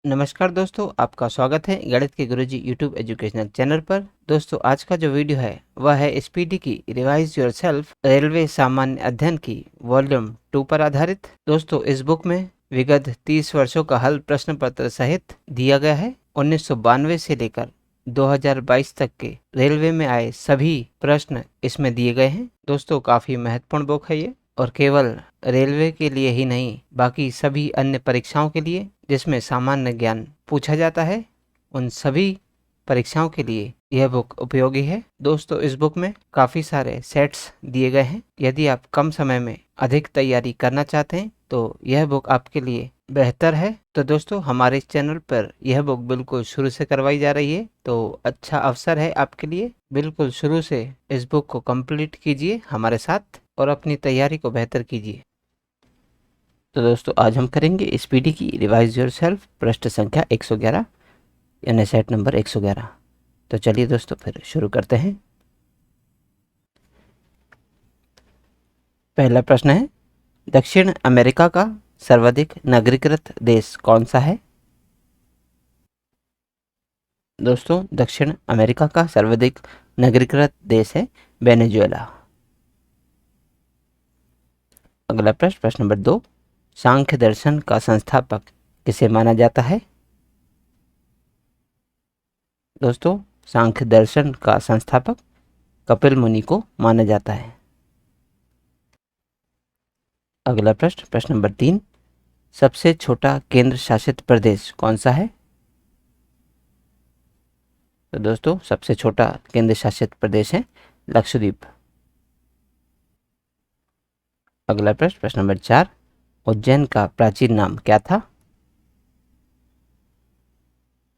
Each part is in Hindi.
नमस्कार दोस्तों, आपका स्वागत है गणित के गुरुजी यूट्यूब एजुकेशनल चैनल पर। दोस्तों, आज का जो वीडियो है वह है स्पीडी की रिवाइज योरसेल्फ रेलवे सामान्य अध्ययन की वॉल्यूम 2 पर आधारित। दोस्तों, इस बुक में विगत 30 वर्षों का हल प्रश्न पत्र सहित दिया गया है। 1992 से लेकर 2022 तक के रेलवे में आए सभी प्रश्न इसमें दिए गए हैं। दोस्तों, काफी महत्वपूर्ण बुक है ये, और केवल रेलवे के लिए ही नहीं, बाकी सभी अन्य परीक्षाओं के लिए जिसमें सामान्य ज्ञान पूछा जाता है, उन सभी परीक्षाओं के लिए यह बुक उपयोगी है। दोस्तों, इस बुक में काफ़ी सारे सेट्स दिए गए हैं। यदि आप कम समय में अधिक तैयारी करना चाहते हैं तो यह बुक आपके लिए बेहतर है। तो दोस्तों, हमारे इस चैनल पर यह बुक बिल्कुल शुरू से करवाई जा रही है, तो अच्छा अवसर है आपके लिए। बिल्कुल शुरू से इस बुक को कंप्लीट कीजिए हमारे साथ और अपनी तैयारी को बेहतर कीजिए। तो दोस्तों, आज हम करेंगे स्पीडी की रिवाइज योरसेल्फ पृष्ठ संख्या 111 यानी सेट नंबर 111। तो चलिए दोस्तों, फिर शुरू करते हैं। पहला प्रश्न है, दक्षिण अमेरिका का सर्वाधिक नागरिकृत देश कौन सा है? दोस्तों, दक्षिण अमेरिका का सर्वाधिक नागरिकृत देश है वेनेजुएला। अगला प्रश्न, प्रश्न नंबर 2, सांख्य दर्शन का संस्थापक किसे माना जाता है? दोस्तों, सांख्य दर्शन का संस्थापक कपिल मुनि को माना जाता है। अगला प्रश्न, प्रश्न नंबर 3, सबसे छोटा केंद्र शासित प्रदेश कौन सा है? तो दोस्तों, सबसे छोटा केंद्र शासित प्रदेश है लक्षद्वीप। अगला प्रश्न, प्रश्न नंबर 4, उज्जैन का प्राचीन नाम क्या था?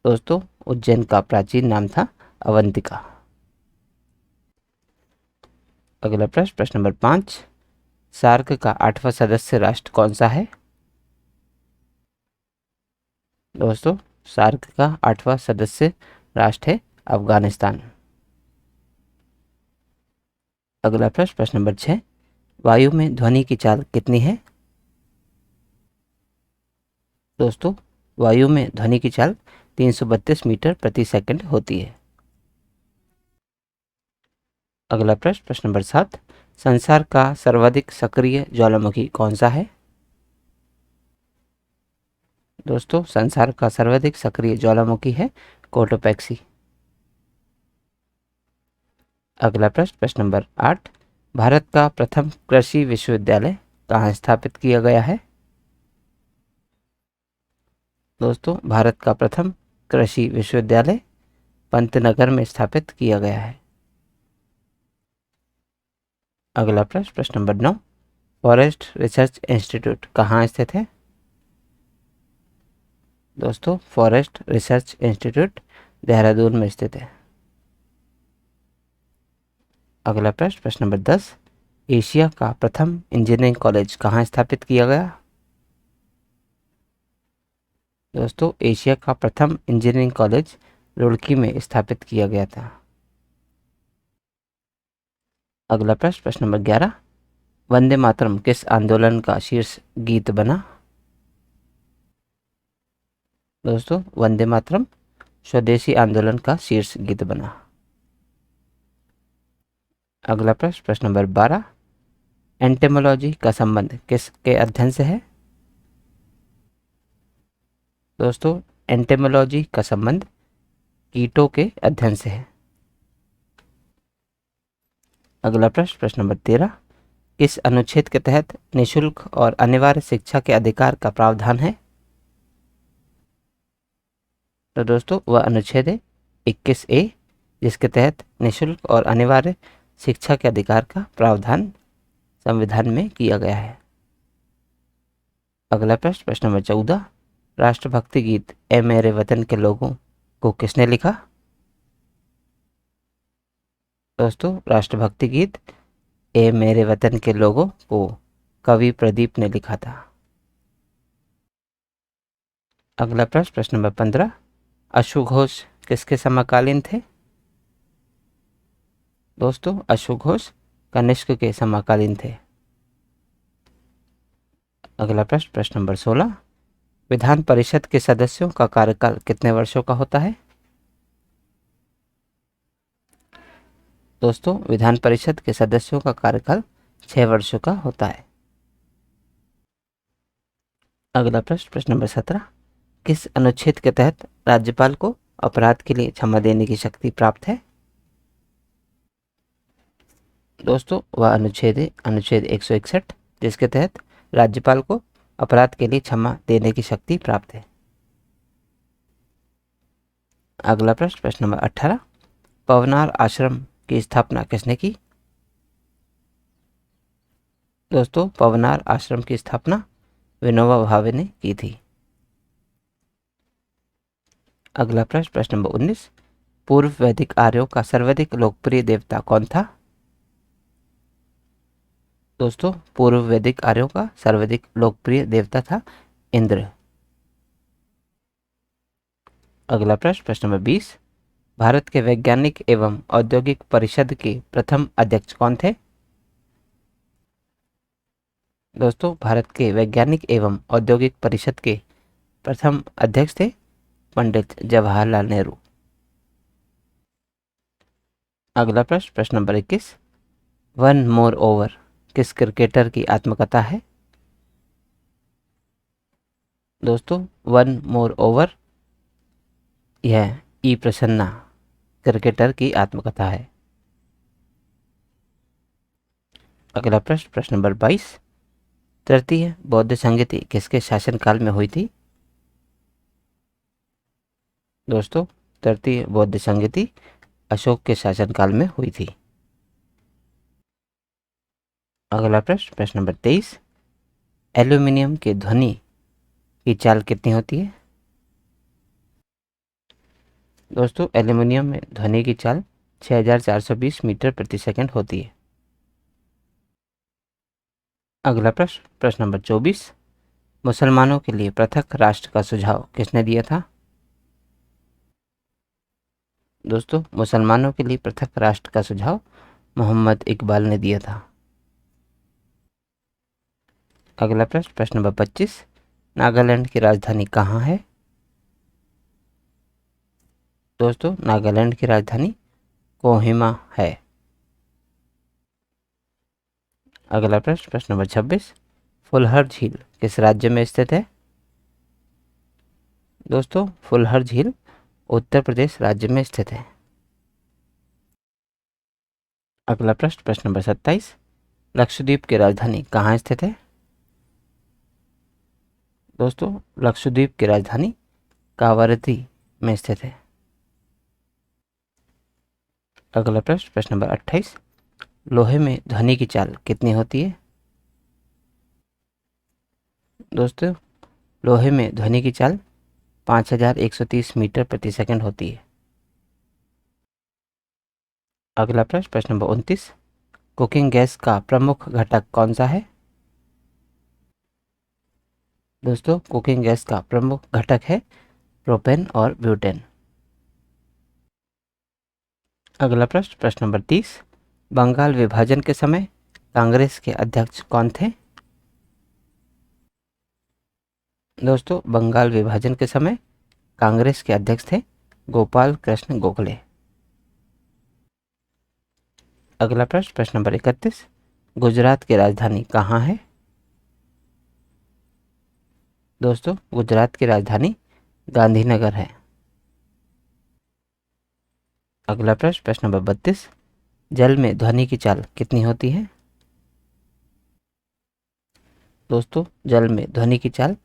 दोस्तों, उज्जैन का प्राचीन नाम था अवंतिका। अगला प्रश्न, प्रश्न नंबर 5, सार्क का 8वां सदस्य राष्ट्र कौन सा है? दोस्तों, सार्क का 8वां सदस्य राष्ट्र है अफगानिस्तान। अगला प्रश्न, प्रश्न नंबर 6, वायु में ध्वनि की चाल कितनी है? दोस्तों, वायु में ध्वनि की चाल 332 मीटर प्रति सेकंड होती है। अगला प्रश्न, प्रश्न नंबर 7, संसार का सर्वाधिक सक्रिय ज्वालामुखी कौन सा है? दोस्तों, संसार का सर्वाधिक सक्रिय ज्वालामुखी है कोटोपैक्सी। अगला प्रश्न, प्रश्न नंबर 8, भारत का प्रथम कृषि विश्वविद्यालय कहाँ स्थापित किया गया है? दोस्तों, भारत का प्रथम कृषि विश्वविद्यालय पंतनगर में स्थापित किया गया है। अगला प्रश्न, प्रश्न नंबर 9, फॉरेस्ट रिसर्च इंस्टीट्यूट कहाँ स्थित है? दोस्तों, फॉरेस्ट रिसर्च इंस्टीट्यूट देहरादून में स्थित है। अगला प्रश्न, प्रश्न नंबर 10, एशिया का प्रथम इंजीनियरिंग कॉलेज कहाँ स्थापित किया गया? दोस्तों, एशिया का प्रथम इंजीनियरिंग कॉलेज रुड़की में स्थापित किया गया था। अगला प्रश्न, प्रश्न नंबर 11, वंदे मातरम किस आंदोलन का शीर्ष गीत बना? दोस्तों, वंदे मातरम स्वदेशी आंदोलन का शीर्ष गीत बना। अगला प्रश्न, प्रश्न नंबर 12, एंटेमोलॉजी का संबंध किसके अध्ययन से है? दोस्तों, एंटेमोलॉजी का संबंध कीटों के अध्ययन से है। अगला प्रश्न, प्रश्न नंबर 13, किस अनुच्छेद के तहत निशुल्क और अनिवार्य शिक्षा के अधिकार का प्रावधान है? तो दोस्तों, वह अनुच्छेद है 21A, जिसके तहत निशुल्क और अनिवार्य शिक्षा के अधिकार का प्रावधान संविधान में किया गया है। अगला प्रश्न, प्रश्न नंबर 14, राष्ट्रभक्ति गीत ए मेरे वतन के लोगों को किसने लिखा? दोस्तों, राष्ट्रभक्ति गीत ए मेरे वतन के लोगों को कवि प्रदीप ने लिखा था। अगला प्रश्न, प्रश्न नंबर 15, अश्व घोष किसके समकालीन थे? दोस्तों, अश्व घोष कनिष्क के समकालीन थे। अगला प्रश्न, प्रश्न नंबर 16, विधान परिषद के सदस्यों का कार्यकाल कितने वर्षों का होता है? दोस्तों, विधान परिषद के सदस्यों का कार्यकाल 6 वर्षों का होता है। अगला प्रश्न, प्रश्न नंबर 17, किस अनुच्छेद के तहत राज्यपाल को अपराध के लिए क्षमा देने की शक्ति प्राप्त है? दोस्तों, वह अनुच्छेद है अनुच्छेद 161, जिसके तहत राज्यपाल को अपराध के लिए क्षमा देने की शक्ति प्राप्त है। अगला प्रश्न, प्रश्न नंबर 18, पवनार आश्रम की स्थापना किसने की? दोस्तों, पवनार आश्रम की स्थापना विनोबा भावे ने की थी। अगला प्रश्न, प्रश्न नंबर 19, पूर्व वैदिक आर्यों का सर्वाधिक लोकप्रिय देवता कौन था? दोस्तों, पूर्व वैदिक आर्यों का सर्वाधिक लोकप्रिय देवता था इंद्र। अगला प्रश्न, प्रश्न नंबर 20, भारत के वैज्ञानिक एवं औद्योगिक परिषद के प्रथम अध्यक्ष कौन थे? दोस्तों, भारत के वैज्ञानिक एवं औद्योगिक परिषद के प्रथम अध्यक्ष थे पंडित जवाहरलाल नेहरू। अगला प्रश्न, प्रश्न नंबर 21, वन मोर ओवर किस क्रिकेटर की आत्मकथा है? दोस्तों, वन मोर ओवर यह ई प्रसन्ना क्रिकेटर की आत्मकथा है। अगला प्रश्न, प्रश्न नंबर 22, तृतीय बौद्ध संहिता किसके शासनकाल में हुई थी? दोस्तों, तृतीय बौद्ध संहिता अशोक के शासनकाल में हुई थी। अगला प्रश्न, प्रश्न नंबर 23, एल्यूमिनियम के ध्वनि की चाल कितनी होती है? दोस्तों, एल्यूमिनियम में ध्वनि की चाल 6420 मीटर प्रति सेकंड होती है। अगला प्रश्न, प्रश्न नंबर 24, मुसलमानों के लिए पृथक राष्ट्र का सुझाव किसने दिया था? दोस्तों, मुसलमानों के लिए पृथक राष्ट्र का सुझाव मोहम्मद इकबाल ने दिया था। अगला प्रश्न, प्रश्न नंबर 25, नागालैंड की राजधानी कहाँ है? दोस्तों, नागालैंड की राजधानी कोहिमा है। अगला प्रश्न, प्रश्न नंबर 26, फुलहर झील किस राज्य में स्थित है? दोस्तों, फुलहर झील उत्तर प्रदेश राज्य में स्थित है। अगला प्रश्न, प्रश्न नंबर 27, लक्षद्वीप की राजधानी कहाँ स्थित है? दोस्तों, लक्षद्वीप की राजधानी कावारती में स्थित है। अगला प्रश्न, प्रश्न नंबर 28, लोहे में ध्वनि की चाल कितनी होती है? दोस्तों, लोहे में ध्वनि की चाल 5130 मीटर प्रति सेकंड होती है। अगला प्रश्न, प्रश्न नंबर 29, कुकिंग गैस का प्रमुख घटक कौन सा है? दोस्तों, कुकिंग गैस का प्रमुख घटक है प्रोपेन और ब्यूटेन। अगला प्रश्न, प्रश्न नंबर 30, बंगाल विभाजन के समय कांग्रेस के अध्यक्ष कौन थे? दोस्तों, बंगाल विभाजन के समय कांग्रेस के अध्यक्ष थे गोपाल कृष्ण गोखले। अगला प्रश्न, प्रश्न नंबर 31, गुजरात की राजधानी कहाँ है? दोस्तों, गुजरात की राजधानी गांधीनगर है। अगला प्रश्न, प्रश्न नंबर 32, जल में ध्वनि की चाल कितनी होती है? दोस्तों, जल में ध्वनि की चाल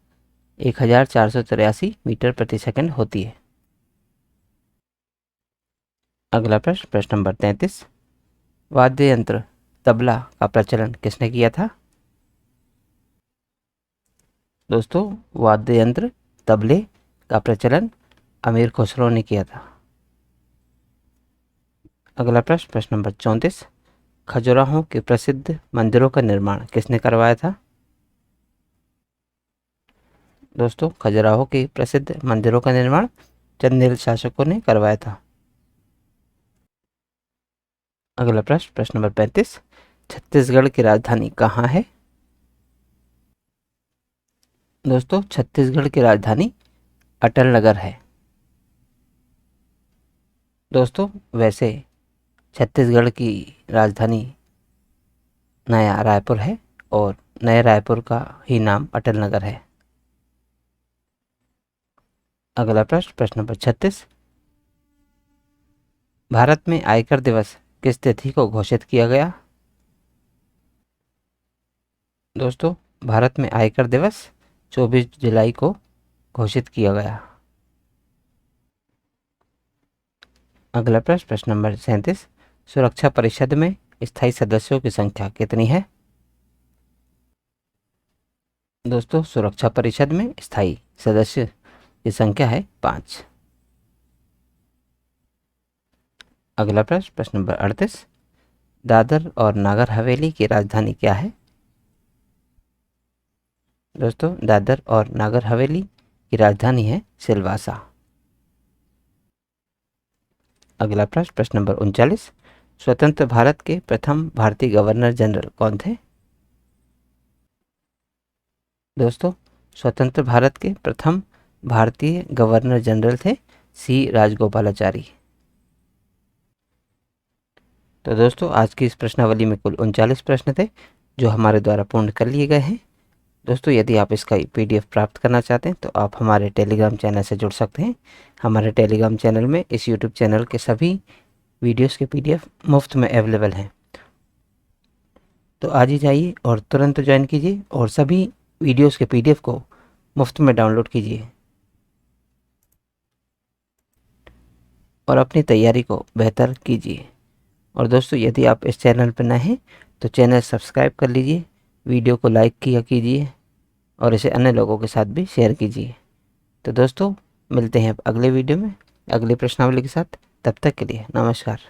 1483 मीटर प्रति सेकंड होती है। अगला प्रश्न, प्रश्न नंबर 33, वाद्य यंत्र तबला का प्रचलन किसने किया था? दोस्तों, वाद्य यंत्र तबले का प्रचलन अमीर खुसरो ने किया था। अगला प्रश्न, प्रश्न नंबर 34, खजुराहो के प्रसिद्ध मंदिरों का निर्माण किसने करवाया था? दोस्तों, खजुराहो के प्रसिद्ध मंदिरों का निर्माण चंदेल शासकों ने करवाया था। अगला प्रश्न, प्रश्न नंबर 35, छत्तीसगढ़ की राजधानी कहाँ है? दोस्तों छत्तीसगढ़ की राजधानी अटल नगर है। दोस्तों वैसे छत्तीसगढ़ की राजधानी नया रायपुर है और नए रायपुर का ही नाम अटल नगर है। अगला प्रश्न, प्रश्न नंबर 36, भारत में आयकर दिवस किस तिथि को घोषित किया गया? दोस्तों भारत में आयकर दिवस 24 जुलाई को घोषित किया गया। अगला प्रश्न, प्रश्न नंबर 37, सुरक्षा परिषद में स्थायी सदस्यों की संख्या कितनी है? दोस्तों सुरक्षा परिषद में स्थायी सदस्य की संख्या है 5। अगला प्रश्न, प्रश्न नंबर 38, दादर और नागर हवेली की राजधानी क्या है? दोस्तों दादर और नागर हवेली की राजधानी है सिलवासा। अगला प्रश्न, प्रश्न नंबर 39, स्वतंत्र भारत के प्रथम भारतीय गवर्नर जनरल कौन थे? दोस्तों स्वतंत्र भारत के प्रथम भारतीय गवर्नर जनरल थे सी राजगोपालाचारी। तो दोस्तों आज की इस प्रश्नावली में कुल 39 प्रश्न थे जो हमारे द्वारा पूर्ण कर लिए गए हैं। दोस्तों यदि आप इसका PDF प्राप्त करना चाहते हैं तो आप हमारे टेलीग्राम चैनल से जुड़ सकते हैं। हमारे टेलीग्राम चैनल में इस YouTube चैनल के सभी वीडियोस के PDF मुफ्त में अवेलेबल हैं। तो आज ही जाइए और तुरंत ज्वाइन कीजिए और सभी वीडियोस के PDF को मुफ्त में डाउनलोड कीजिए और अपनी तैयारी को बेहतर कीजिए। और दोस्तों यदि आप इस चैनल पर नए हैं तो चैनल सब्सक्राइब कर लीजिए, वीडियो को लाइक किया कीजिए और इसे अन्य लोगों के साथ भी शेयर कीजिए। तो दोस्तों मिलते हैं अगले वीडियो में अगले प्रश्नावली के साथ। तब तक के लिए नमस्कार।